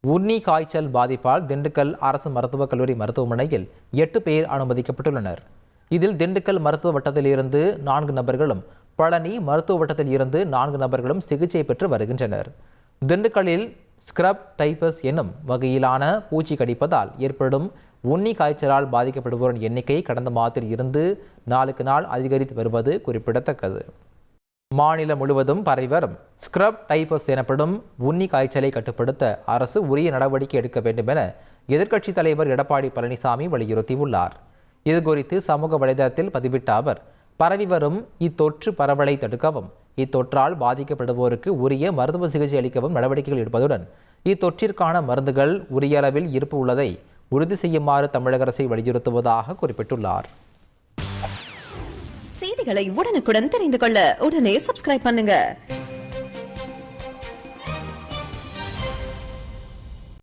உண்ணி காய்ச்சல் பாதிப்பால் திண்டுக்கல் அரசு மருத்துவக் கல்லூரி மருத்துவமனையில் 8 பேர் அனுமதிக்கப்பட்டுள்ளனர். இதில் திண்டுக்கல் மருத்துவ வட்டத்தில் இருந்து 4 நபர்களும், பழனி மருத்துவ வட்டத்தில் இருந்து 4 நபர்களும் சிகிச்சை பெற்று வருகின்றனர். திண்டுக்கல்லில் ஸ்கிரப் டைபஸ் என்னும் வகையிலான பூச்சி கடிப்பதால் ஏற்படும் உண்ணி காய்ச்சலால் பாதிக்கப்படுவோரின் எண்ணிக்கை கடந்த மாதத்தில் இருந்து நாளுக்கு நாள் அதிகரித்து வருவது குறிப்பிடத்தக்கது. மாநிலம் முழுவதும் பரவி வரும் ஸ்கிரப் டைபஸ் எனப்படும் உண்ணி காய்ச்சலை கட்டுப்படுத்த அரசு உரிய நடவடிக்கை எடுக்க வேண்டும் என எதிர்க்கட்சித் தலைவர் எடப்பாடி பழனிசாமி வலியுறுத்தியுள்ளார். இதுகுறித்து சமூக வலைதளத்தில் பதிவிட்ட அவர், பரவி வரும் இத்தொற்று பரவலை தடுக்கவும், இத்தொற்றால் பாதிக்கப்படுவோருக்கு உரிய மருத்துவ சிகிச்சை அளிக்கவும் நடவடிக்கைகள் எடுப்பதுடன் இத்தொற்றிற்கான மருந்துகள் உரிய அளவில் இருப்பு உள்ளதை உறுதி செய்யுமாறு தமிழக அரசை வலியுறுத்துவதாக குறிப்பிட்டுள்ளார். செய்திகளை உடனுக்குடன் தெரிந்து கொள்ள உடனே சப்ஸ்கிரைப் பண்ணுங்க.